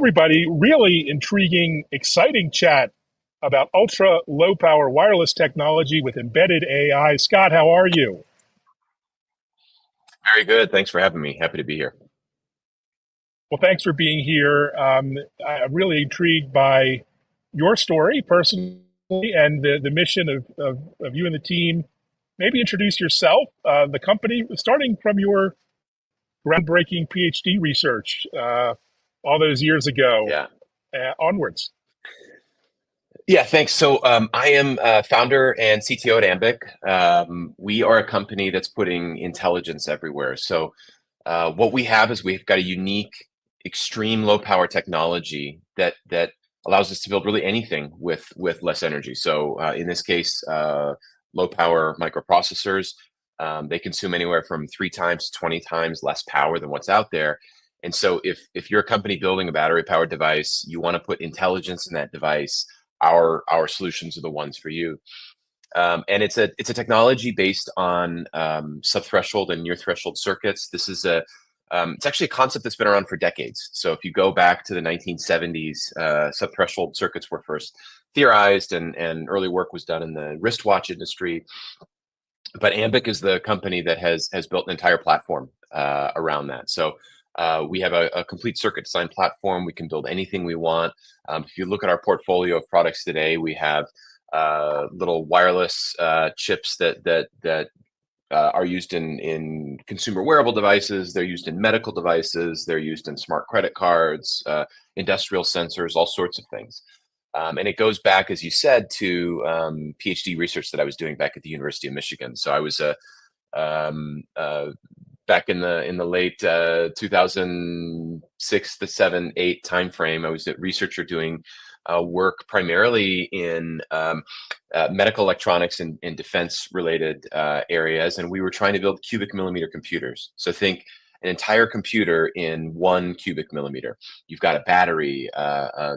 everybody. Really intriguing, exciting chat about ultra low power wireless technology with embedded AI. Scott, how are you? Very good. Thanks for having me. Happy to be here. Well, thanks for being here. I'm really intrigued by your story personally and the mission of you and the team. Maybe introduce yourself, the company, starting from your groundbreaking PhD research all those years ago Yeah. onwards. Yeah, thanks. So I am founder and CTO at Ambiq. We are a company that's putting intelligence everywhere. So what we have is we've got a unique, extreme low power technology that allows us to build really anything with less energy. So in this case, low power microprocessors, they consume anywhere from 3 times to 20 times less power than what's out there. And so if you're a company building a battery powered device, you want to put intelligence in that device, our solutions are the ones for you. And it's a technology based on subthreshold and near threshold circuits. This is it's actually a concept that's been around for decades. So if you go back to the 1970s, subthreshold circuits were first theorized, and early work was done in the wristwatch industry. But Ambiq is the company that has built an entire platform around that. So we have a complete circuit design platform. We can build anything we want. If you look at our portfolio of products today, we have little wireless chips that are used in consumer wearable devices. They're used in medical devices. They're used in smart credit cards, industrial sensors, all sorts of things. And it goes back, as you said, to PhD research that I was doing back at the University of Michigan. So I was back in the late 2006 to 7, 8 timeframe. I was a researcher doing work primarily in medical electronics and defense related areas, and we were trying to build cubic millimeter computers. So think an entire computer in 1 cubic millimeter. You've got a battery, a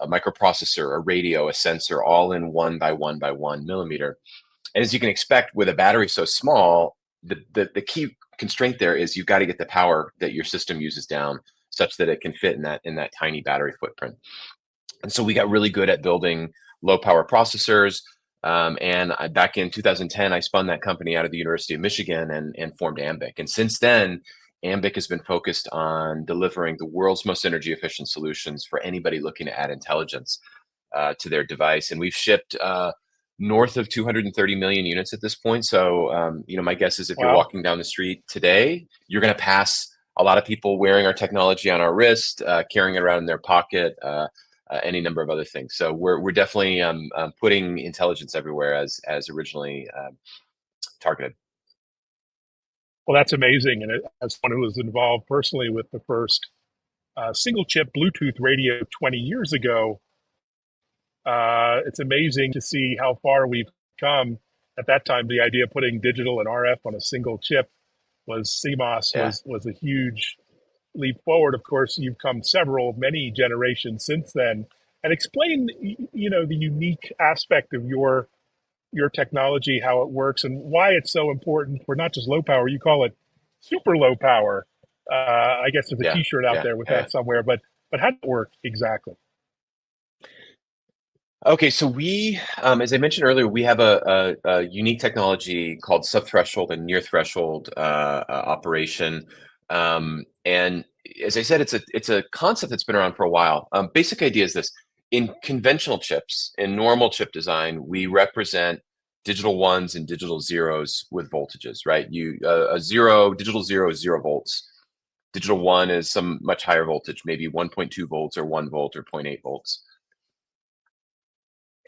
microprocessor, a radio, a sensor, all in 1 by 1 by 1 millimeter. And as you can expect, with a battery so small, the key constraint there is you've got to get the power that your system uses down such that it can fit in that tiny battery footprint. And so we got really good at building low power processors. Back in 2010, I spun that company out of the University of Michigan and formed Ambiq. And since then, Ambiq has been focused on delivering the world's most energy efficient solutions for anybody looking to add intelligence to their device. And we've shipped north of 230 million units at this point. So, my guess is if you're Wow. walking down the street today, you're going to pass a lot of people wearing our technology on our wrist, carrying it around in their pocket, any number of other things. So we're definitely putting intelligence everywhere as originally targeted. Well, that's amazing. And as someone who was involved personally with the first single chip Bluetooth radio 20 years ago, it's amazing to see how far we've come. At that time, the idea of putting digital and RF on a single chip was CMOS Yeah. was a huge leap forward. Of course, you've come many generations since then. And explain, the unique aspect of your technology, how it works, and why it's so important for not just low power. You call it super low power. I guess there's a Yeah. T-shirt out Yeah. there with Yeah. that somewhere. But how does it work exactly? Okay, so we, as I mentioned earlier, we have a unique technology called subthreshold and near threshold operation. And as I said, it's a concept that's been around for a while. Basic idea is this: in conventional chips, in normal chip design, we represent digital ones and digital zeros with voltages, right? Digital zero is 0 volts. Digital one is some much higher voltage, maybe 1.2 volts or 1 volt or zero point 0.8 volts.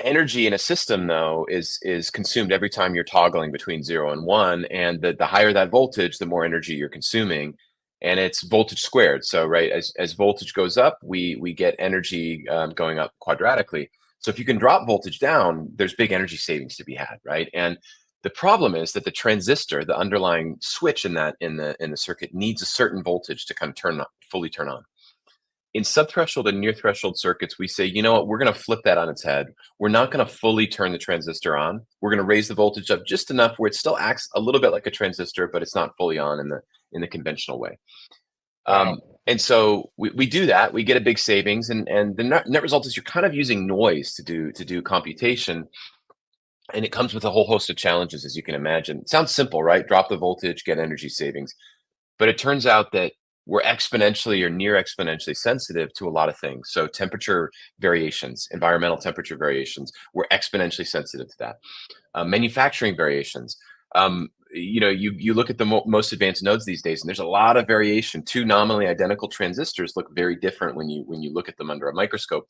Energy in a system, though, is consumed every time you're toggling between 0 and 1, and the higher that voltage, the more energy you're consuming, and it's voltage squared. So right, as voltage goes up, we get energy going up quadratically. So if you can drop voltage down, there's big energy savings to be had, right? And the problem is that the transistor, the underlying switch in the circuit, needs a certain voltage to kind of fully turn on. In subthreshold and near threshold circuits, we say, you know what, we're going to flip that on its head. We're not going to fully turn the transistor on. We're going to raise the voltage up just enough where it still acts a little bit like a transistor, but it's not fully on in the conventional way. Wow. And so we do that. We get a big savings, and the net result is you're kind of using noise to do computation, and it comes with a whole host of challenges, as you can imagine. It sounds simple, right? Drop the voltage, get energy savings. But it turns out that we're exponentially or near exponentially sensitive to a lot of things. So temperature variations, environmental temperature variations, we're exponentially sensitive to that. Manufacturing variations. You look at the most advanced nodes these days, and there's a lot of variation. Two nominally identical transistors look very different when you look at them under a microscope.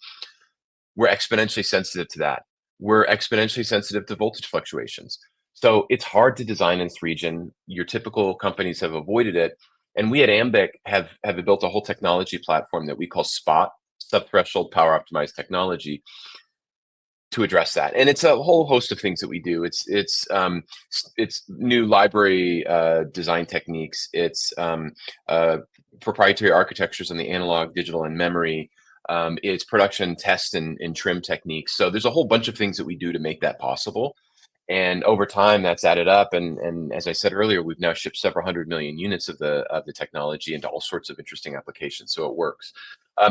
We're exponentially sensitive to that. We're exponentially sensitive to voltage fluctuations. So it's hard to design in this region. Your typical companies have avoided it. And we at Ambiq have built a whole technology platform that we call SPOT, subthreshold power optimized technology, to address that. And it's a whole host of things that we do. It's new library design techniques. It's proprietary architectures on the analog, digital, and memory. It's production test and trim techniques. So there's a whole bunch of things that we do to make that possible. And over time, that's added up. And as I said earlier, we've now shipped several hundred million units of the technology into all sorts of interesting applications. So it works.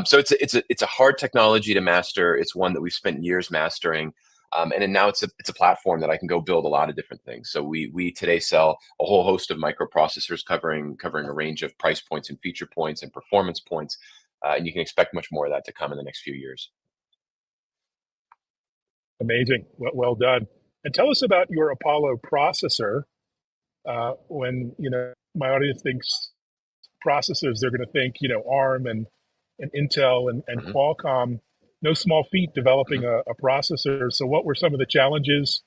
So it's a hard technology to master. It's one that we've spent years mastering. And then now it's a platform that I can go build a lot of different things. So we today sell a whole host of microprocessors covering a range of price points and feature points and performance points. And you can expect much more of that to come in the next few years. Amazing. Well done. And tell us about your Apollo processor. When my audience thinks processors, they're going to think ARM and Intel and Hmm. Qualcomm. No small feat Hmm. developing a processor. So, what were some of the challenges,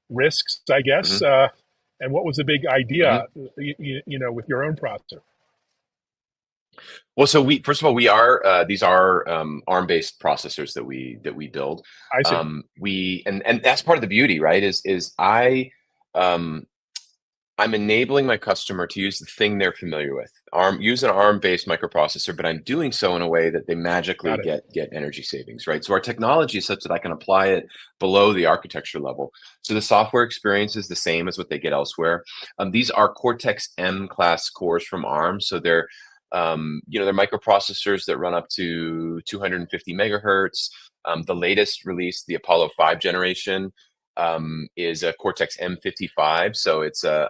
risks, I guess, Hmm. and what was the big Hmm. idea, with your own processor? Well, so we first of all we are these are ARM-based processors that we build. I see. We and that's part of the beauty, right? Um, I'm enabling my customer to use the thing they're familiar with. Use an ARM-based microprocessor, but I'm doing so in a way that they magically Got it. get energy savings, right? So our technology is such that I can apply it below the architecture level. So the software experience is the same as what they get elsewhere. These are Cortex M class cores from ARM, so they're microprocessors that run up to 250 megahertz. The latest release, the Apollo 5 generation, is a Cortex M55. So it's a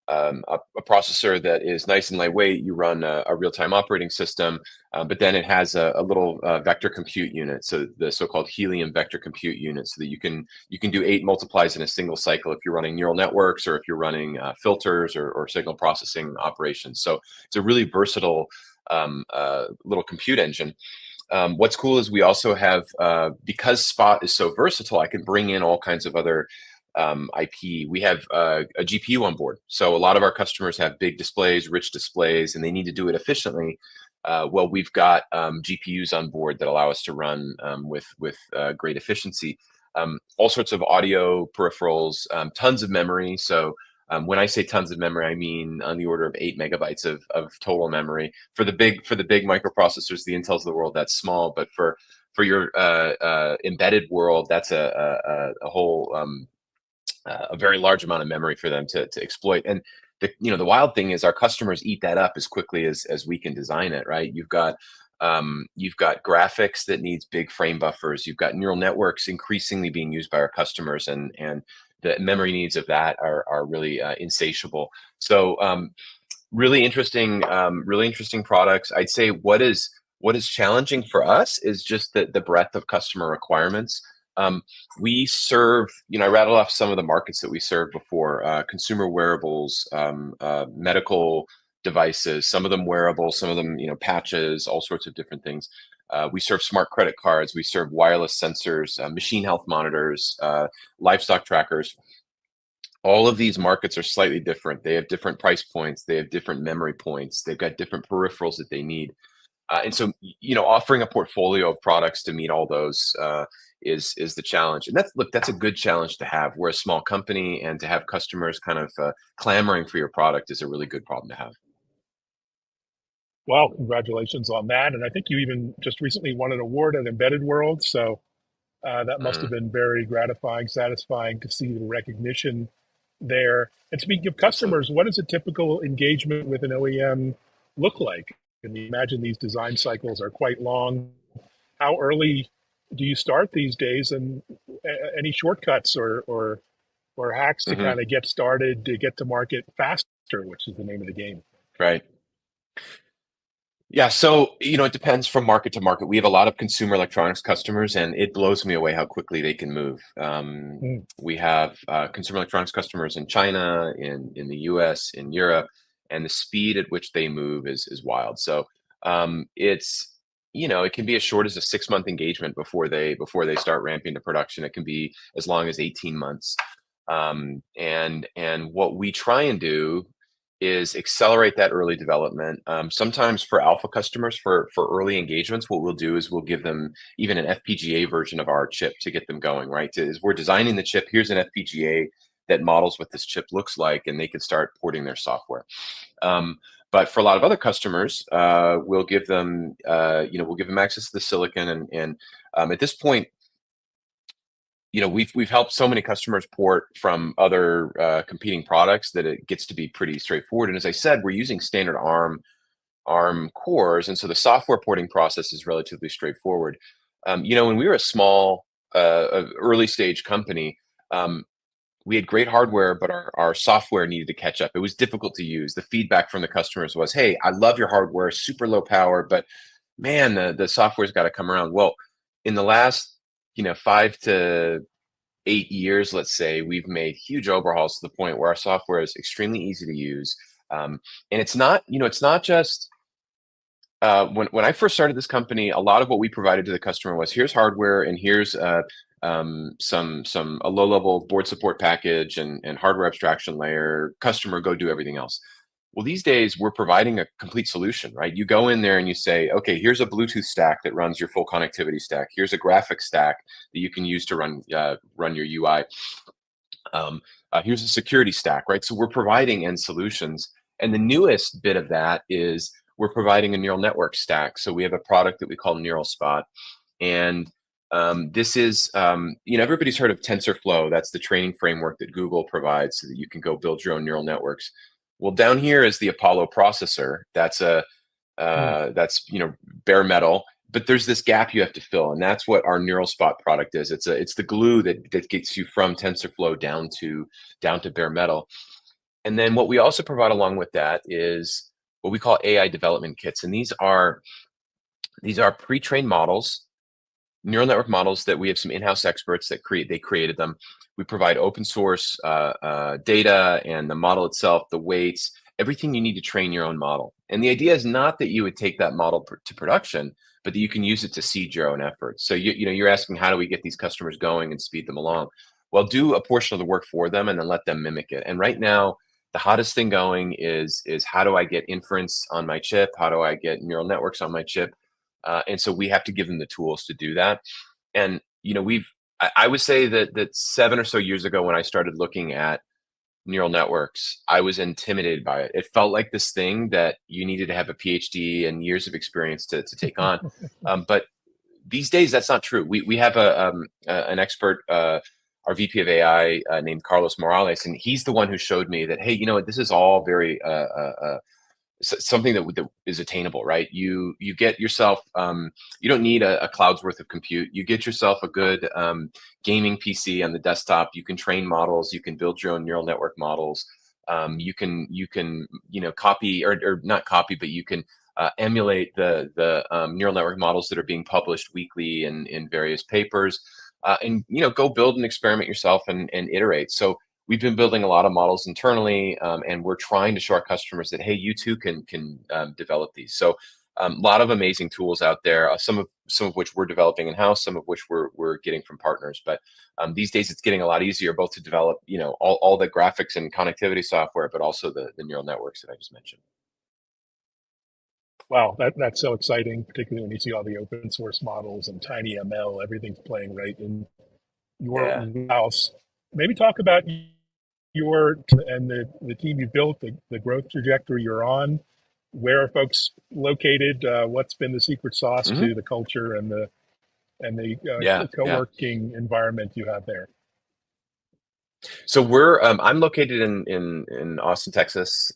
processor that is nice and lightweight. You run a real-time operating system, but then it has a little vector compute unit, so the so-called helium vector compute unit, so that you can do 8 multiplies in a single cycle if you're running neural networks or if you're running filters or signal processing operations. So it's a really versatile little compute engine. What's cool is we also have, because Spot is so versatile, I can bring in all kinds of other IP. We have a GPU on board. So a lot of our customers have big displays, rich displays, and they need to do it efficiently. Well, we've got GPUs on board that allow us to run with great efficiency. All sorts of audio peripherals, tons of memory. So when I say tons of memory, I mean on the order of 8 megabytes of total memory. For the big microprocessors, the Intels of the world, that's small, but for your embedded world, that's a whole a very large amount of memory for them to exploit. And the wild thing is our customers eat that up as quickly as we can design it, right? You've got graphics that needs big frame buffers. You've got neural networks increasingly being used by our customers, and the memory needs of that are really insatiable. So really interesting products. I'd say what is challenging for us is just the breadth of customer requirements. We serve, I rattled off some of the markets that we serve before: consumer wearables, medical devices, some of them wearable, some of them, patches, all sorts of different things. We serve smart credit cards. We serve wireless sensors, machine health monitors, livestock trackers. All of these markets are slightly different. They have different price points. They have different memory points. They've got different peripherals that they need. And so, offering a portfolio of products to meet all those is the challenge. And that's a good challenge to have. We're a small company, and to have customers kind of clamoring for your product is a really good problem to have. Well, congratulations on that. And I think you even just recently won an award at Embedded World. So that must have Mhm. been very gratifying, satisfying to see the recognition there. And speaking of Absolutely. customers, what does a typical engagement with an OEM look like? And imagine these design cycles are quite long. How early do you start these days, and any shortcuts or hacks to Hmm. kind of get started to get to market faster, which is the name of the game? Right. Yeah, so it depends from market to market. We have a lot of consumer electronics customers, and it blows me away how quickly they can move. Mm, We have consumer electronics customers in China, in the U.S., in Europe, and the speed at which they move is wild. So it's it can be as short as a 6 month engagement before they start ramping to production. It can be as long as 18 months. And what we try and do is accelerate that early development. Sometimes for alpha customers, for early engagements, what we'll do is we'll give them even an FPGA version of our chip to get them going. Right? Is we're designing the chip. Here's an FPGA that models what this chip looks like, and they can start porting their software. But for a lot of other customers, we'll give them we'll give them access to the silicon, and at this point, we've helped so many customers port from other competing products that it gets to be pretty straightforward. And as I said, we're using standard ARM cores, and so the software porting process is relatively straightforward. When we were a small, early stage company, we had great hardware, but our software needed to catch up. It was difficult to use. The feedback from the customers was, "Hey, I love your hardware, super low power, but man, the software's got to come around." Well, in the last 5 to 8 years, let's say, we've made huge overhauls to the point where our software is extremely easy to use. And it's not just when I first started this company, a lot of what we provided to the customer was here's hardware and here's a low level board support package and hardware abstraction layer. Customer, go do everything else. Well, these days we're providing a complete solution, right? You go in there and you say, okay, here's a Bluetooth stack that runs your full connectivity stack. Here's a graphics stack that you can use to run your UI. Here's a security stack, right? So we're providing end solutions. And the newest bit of that is we're providing a neural network stack. So we have a product that we call Neural Spot. And this is, everybody's heard of TensorFlow. That's the training framework that Google provides so that you can go build your own neural networks. Well, down here is the Apollo processor. mm. That's bare metal, but there's this gap you have to fill, and that's what our Neural Spot product is. It's the glue that gets you from TensorFlow down to bare metal. And then what we also provide along with that is what we call AI development kits, and these are pre-trained models, neural network models that we have some in-house experts that created them. We provide open source data and the model itself, the weights, everything you need to train your own model. And the idea is not that you would take that model to production, but that you can use it to seed your own efforts. So you're asking, how do we get these customers going and speed them along? Well, do a portion of the work for them and then let them mimic it. And right now, the hottest thing going is how do I get inference on my chip? How do I get neural networks on my chip? And so we have to give them the tools to do that. And I would say that 7 or so years ago, when I started looking at neural networks, I was intimidated by it. It felt like this thing that you needed to have a PhD and years of experience to take on. But these days, that's not true. We have an expert, our VP of AI, named Carlos Morales, and he's the one who showed me that, hey, this is all very something that is attainable, right? You get yourself, you don't need a cloud's worth of compute. You get yourself a good gaming PC on the desktop. You can train models. You can build your own neural network models. You can copy or not copy, but you can emulate the neural network models that are being published weekly in various papers, and go build and experiment yourself and iterate. So we've been building a lot of models internally, and we're trying to show our customers that, hey, you too can develop these. So a lot of amazing tools out there, some of which we're developing in house, some of which we're getting from partners. But these days, it's getting a lot easier both to develop all the graphics and connectivity software, but also the neural networks that I just mentioned. Wow, that's so exciting, particularly when you see all the open source models and tiny ML, everything's playing right in your Yeah. house. Maybe talk about your and the team you built, the growth trajectory you're on. Where are folks located? What's been the secret sauce Hmm. to the culture and the Yeah. Yeah. co-working environment you have there? So I'm located in Austin, Texas.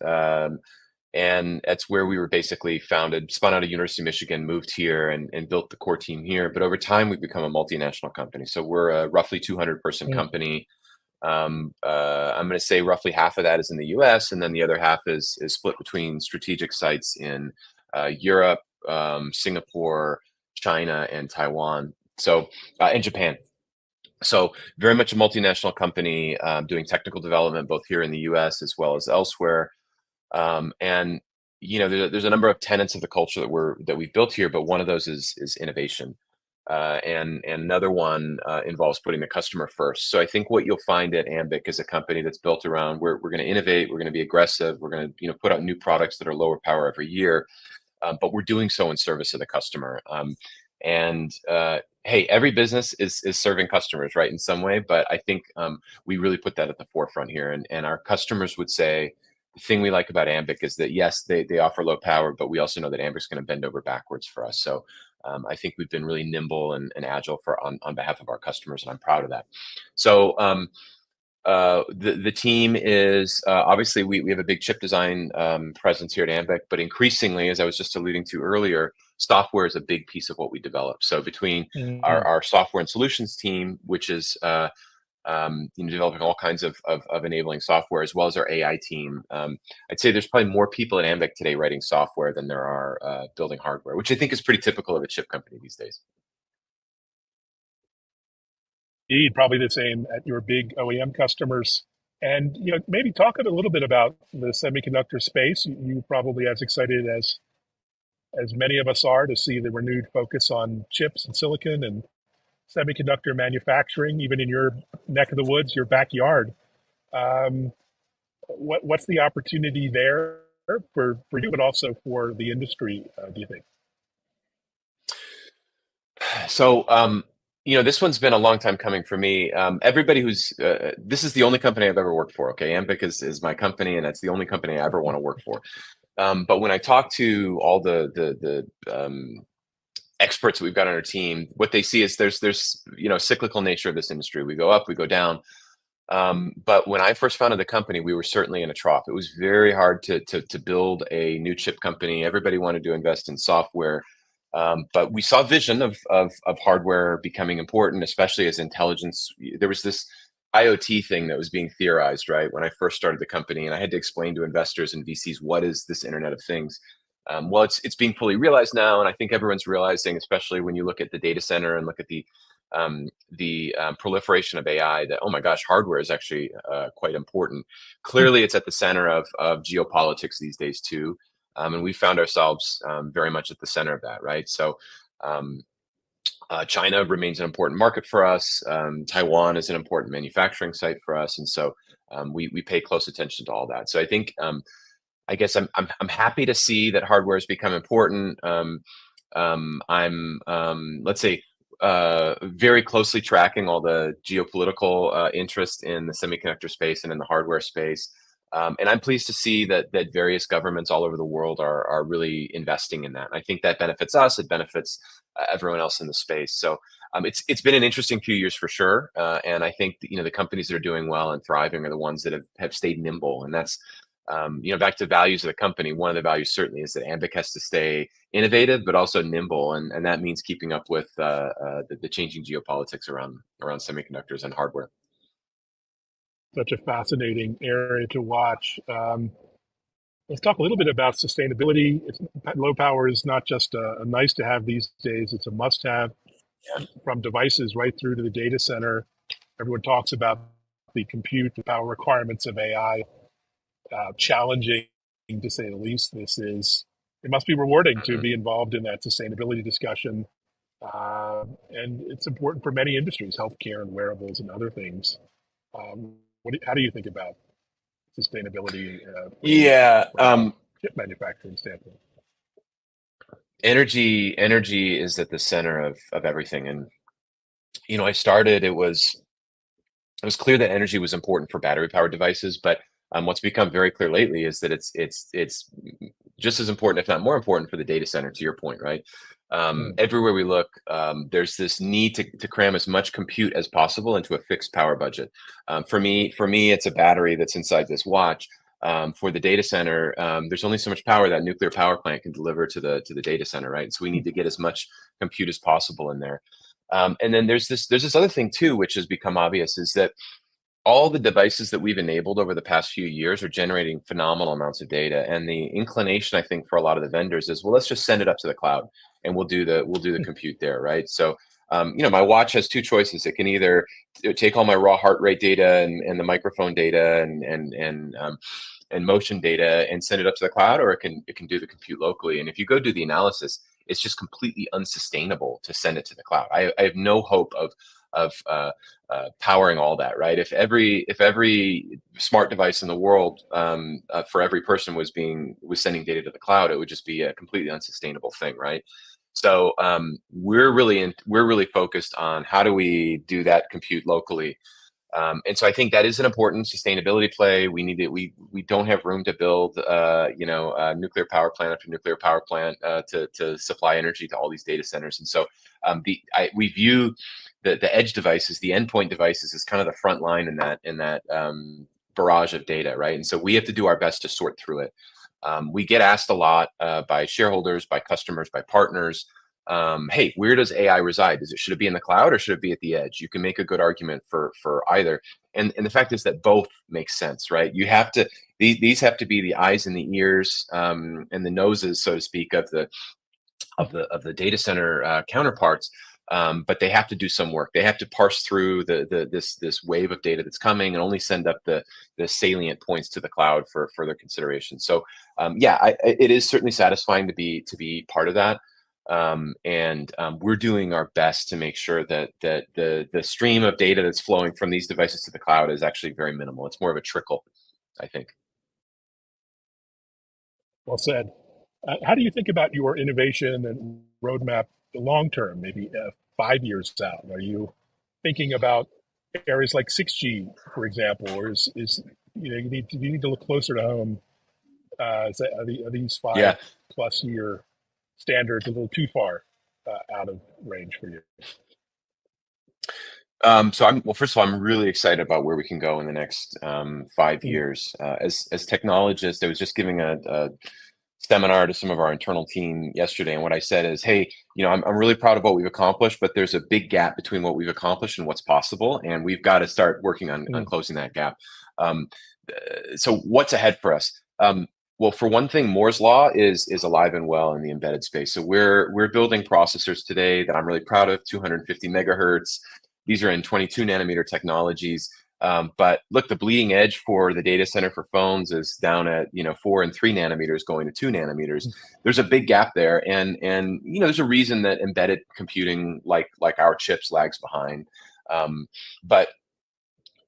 And that's where we were basically founded, spun out of University of Michigan, moved here and built the core team here. But over time, we've become a multinational company. So we're a roughly 200-person Mm. company. I'm going to say roughly half of that is in the US, and then the other half is split between strategic sites in Europe, Singapore, China, and Taiwan. So, and Japan. So very much a multinational company, doing technical development both here in the US as well as elsewhere. And there's a number of tenets of the culture that we've built here, but one of those is innovation, and another one involves putting the customer first. So I think what you'll find at Ambiq is a company that's built around we're going to innovate, we're going to be aggressive, we're going to put out new products that are lower power every year, but we're doing so in service of the customer. And hey, every business is serving customers, right, in some way. But I think we really put that at the forefront here. And our customers would say the thing we like about Ambiq is that, yes, they offer low power, but we also know that Ambiq's going to bend over backwards for us. So I think we've been really nimble and agile on behalf of our customers, and I'm proud of that. So the team is obviously we have a big chip design presence here at Ambiq, but increasingly, as I was just alluding to earlier, software is a big piece of what we develop. So between Mm. our software and solutions team, which is developing all kinds of enabling software, as well as our AI team, I'd say there's probably more people at Ambiq today writing software than there are building hardware, which I think is pretty typical of a chip company these days. Indeed, probably the same at your big OEM customers. And maybe talk a little bit about the semiconductor space. You probably as excited as many of us are to see the renewed focus on chips and silicon and semiconductor manufacturing, even in your neck of the woods, your backyard. Um, what's the opportunity there for you, but also for the industry? Do you think? So, this one's been a long time coming for me. Everybody who's this is the only company I've ever worked for. Okay, Ambiq is my company, and that's the only company I ever want to work for. But when I talk to all the experts that we've got on our team, what they see is there's cyclical nature of this industry. We go up, we go down. But when I first founded the company, we were certainly in a trough. It was very hard to build a new chip company. Everybody wanted to invest in software. But we saw vision of hardware becoming important, especially as intelligence. There was this IoT thing that was being theorized, right, when I first started the company, and I had to explain to investors and VCs what is this Internet of Things. Well, it's being fully realized now, and I think everyone's realizing, especially when you look at the data center and look at the proliferation of AI, that, oh my gosh, hardware is actually quite important. Clearly, it's at the center of geopolitics these days too. And we found ourselves very much at the center of that, right? So um, China remains an important market for us. Taiwan is an important manufacturing site for us, and so we pay close attention to all that. So I think I guess I'm happy to see that hardware has become important. I'm let's say very closely tracking all the geopolitical interest in the semiconductor space and in the hardware space. And I'm pleased to see that various governments all over the world are really investing in that. I think that benefits us. It benefits everyone else in the space. So it's been an interesting few years for sure. And I think the companies that are doing well and thriving are the ones that have stayed nimble. And that's back to values of the company. One of the values certainly is that Ambiq has to stay innovative, but also nimble, and that means keeping up with the changing geopolitics around semiconductors and hardware. Such a fascinating area to watch. Let's talk a little bit about sustainability. Low power is not just a nice to have these days, it's a must have from devices right through to the data center. Everyone talks about the compute, the power requirements of AI, challenging to say the least. It must be rewarding to Mhm. be involved in that sustainability discussion. And it's important for many industries, healthcare and wearables and other things. How do you think about sustainability Yeah, from a chip manufacturing standpoint? energy is at the center of everything, and I started. It was clear that energy was important for battery powered devices, but what's become very clear lately is that it's just as important, if not more important, for the data center. To your point, right? Hmm. Everywhere we look, there's this need to cram as much compute as possible into a fixed power budget. For me, it's a battery that's inside this watch. for the data center, there's only so much power that nuclear power plant can deliver to the data center, right? So we need to get as much compute as possible in there. And then there's this other thing too, which has become obvious, is that all the devices that we've enabled over the past few years are generating phenomenal amounts of data. And the inclination, I think, for a lot of the vendors is, well, let's just send it up to the cloud and we'll do the compute there, right? So my watch has two choices. It can either take all my raw heart rate data and the microphone data and motion data and send it up to the cloud, or it can do the compute locally. And if you go do the analysis, it's just completely unsustainable to send it to the cloud. I have no hope of powering all that, right? If every smart device in the world for every person was sending data to the cloud, it would just be a completely unsustainable thing, right? So we're really focused on how do we do that compute locally. And so I think that is an important sustainability play. We don't have room to build, a nuclear power plant after nuclear power plant to supply energy to all these data centers. And so we view the edge devices, the endpoint devices, as kind of the front line in that barrage of data, right? And so we have to do our best to sort through it. We get asked a lot by shareholders, by customers, by partners. Hey, where does AI reside? Should it be in the cloud or should it be at the edge? You can make a good argument for either. And the fact is that both make sense, right? These have to be the eyes and the ears and the noses, so to speak, of the data center counterparts. But they have to do some work. They have to parse through this wave of data that's coming and only send up the salient points to the cloud for further consideration. So it is certainly satisfying to be part of that. And we're doing our best to make sure that the stream of data that's flowing from these devices to the cloud is actually very minimal. It's more of a trickle, I think. Well said. How do you think about your innovation and roadmap the long term, maybe 5 years out? Are you thinking about areas like 6G, for example, or you need to look closer to home? Are these Yeah. 5+ year standards a little too far out of range for you? Well, first of all, I'm really excited about where we can go in the next 5 years. As technologists, I was just giving a seminar to some of our internal team yesterday, and what I said is, hey, I'm really proud of what we've accomplished, but there's a big gap between what we've accomplished and what's possible, and we've got to start working on closing that gap. So what's ahead for us? Well, for one thing, Moore's law is alive and well in the embedded space. So we're building processors today that I'm really proud of, 250 megahertz. These are in 22 nanometer technologies. But look, the bleeding edge for the data center for phones is down at 4 and 3 nanometers going to 2 nanometers. There's a big gap there, and there's a reason that embedded computing like our chips lags behind. But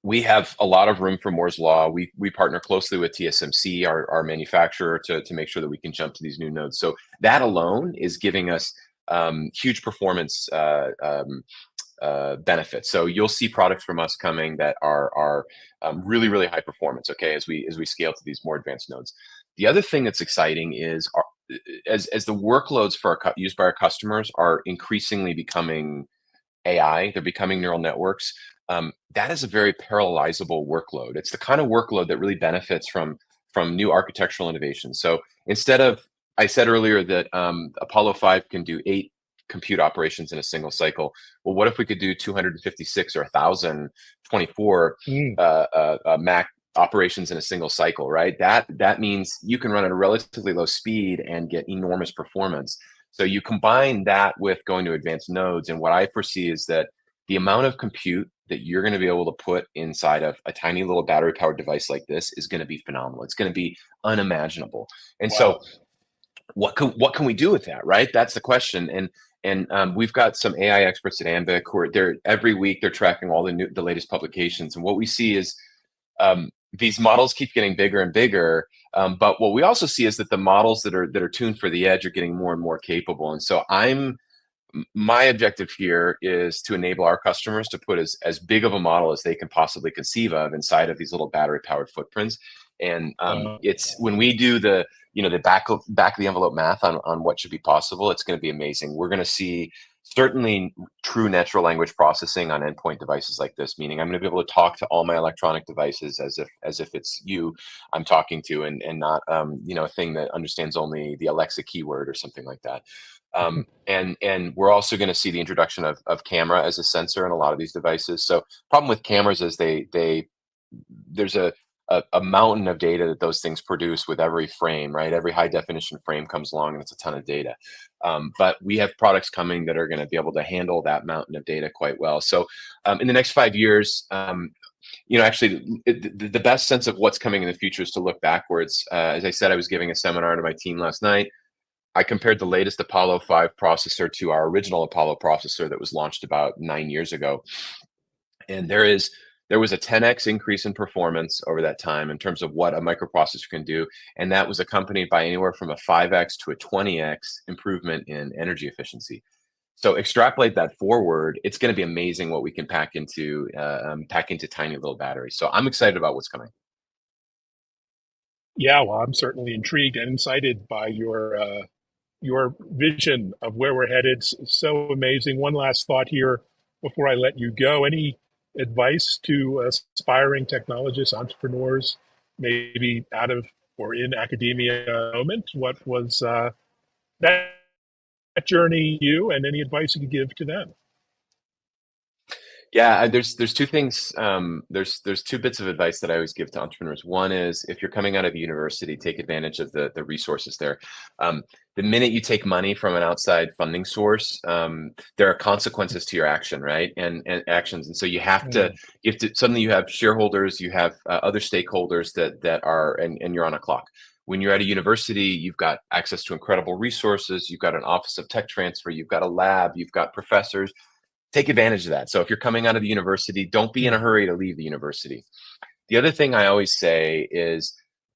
we have a lot of room for Moore's law. We partner closely with TSMC, our manufacturer, to make sure that we can jump to these new nodes. So that alone is giving us huge performance benefits. So you'll see products from us coming that are really, really high performance. Okay, as we scale to these more advanced nodes. The other thing that's exciting is as the workloads used by our customers are increasingly becoming AI, they're becoming neural networks. That is a very parallelizable workload. It's the kind of workload that really benefits from new architectural innovation. So instead of, I said earlier that Apollo 5 can do 8 compute operations in a single cycle. Well, what if we could do 256 or 1,024 Mac operations in a single cycle, right? That means you can run at a relatively low speed and get enormous performance. So you combine that with going to advanced nodes, and what I foresee is that the amount of compute that you're going to be able to put inside of a tiny little battery powered device like this is going to be phenomenal. It's going to be unimaginable. And Wow. so what can we do with that, right? That's the question. And we've got some AI experts at Ambiq who are every week they're tracking all the latest publications, and what we see is these models keep getting bigger and bigger. But what we also see is that the models that are tuned for the edge are getting more and more capable. And so my objective here is to enable our customers to put as big of a model as they can possibly conceive of inside of these little battery powered footprints. And it's when we do the back of the envelope math on what should be possible, it's going to be amazing. We're going to see certainly true natural language processing on endpoint devices like this, meaning I'm going to be able to talk to all my electronic devices as if it's you I'm talking to, and not a thing that understands only the Alexa keyword or something like that. And we're also going to see the introduction of camera as a sensor in a lot of these devices. So problem with cameras is there's a mountain of data that those things produce with every frame, right? Every high definition frame comes along and it's a ton of data. But we have products coming that are going to be able to handle that mountain of data quite well. So in the next 5 years, actually, the best sense of what's coming in the future is to look backwards. As I said, I was giving a seminar to my team last night. I compared the latest Apollo 5 processor to our original Apollo processor that was launched about 9 years ago. And there was a 10x increase in performance over that time in terms of what a microprocessor can do. And that was accompanied by anywhere from a 5x to a 20x improvement in energy efficiency. So extrapolate that forward, it's going to be amazing what we can pack into tiny little batteries. So I'm excited about what's coming. Yeah, well, I'm certainly intrigued and excited by your vision of where we're headed. So amazing. One last thought here before I let you go. Any advice to aspiring technologists, entrepreneurs, maybe out of or in academia at the moment? What was that journey you, and any advice you could give to them? Yeah, there's two things. There's two bits of advice that I always give to entrepreneurs. One is if you're coming out of university, take advantage of the resources there. The minute you take money from an outside funding source, there are consequences to your action, right? And actions, and so suddenly you have shareholders, you have other stakeholders that are, and you're on a clock. When you're at a university, you've got access to incredible resources. You've got an office of tech transfer. You've got a lab. You've got professors. Take advantage of that. So if you're coming out of the university, don't be in a hurry to leave the university. The other thing I always say is,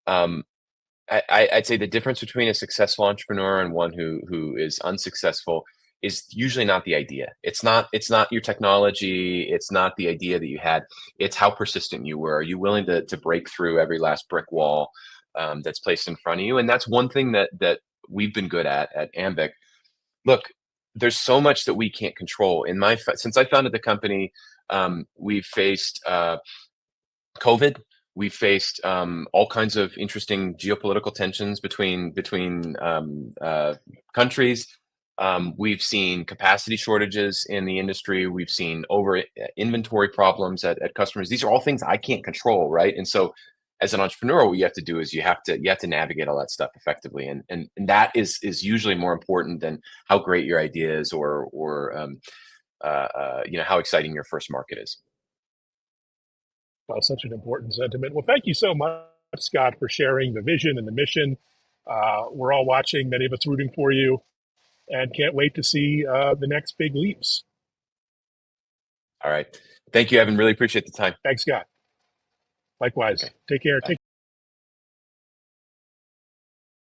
I'd say the difference between a successful entrepreneur and one who is unsuccessful is usually not the idea. It's not your technology. It's not the idea that you had. It's how persistent you were. Are you willing to break through every last brick wall that's placed in front of you? And that's one thing that we've been good at Ambiq. Look, there's so much that we can't control. Since I founded the company, we've faced COVID. We've faced all kinds of interesting geopolitical tensions between countries. We've seen capacity shortages in the industry. We've seen over inventory problems at customers. These are all things I can't control, right? And so, as an entrepreneur, what you have to do is you have to navigate all that stuff effectively, and that is usually more important than how great your idea is or how exciting your first market is. Well, such an important sentiment. Well, thank you so much, Scott, for sharing the vision and the mission. We're all watching, many of us rooting for you, and can't wait to see the next big leaps. All right. Thank you, Evan. Really appreciate the time. Thanks, Scott. Likewise. Okay. Take care. Bye. Take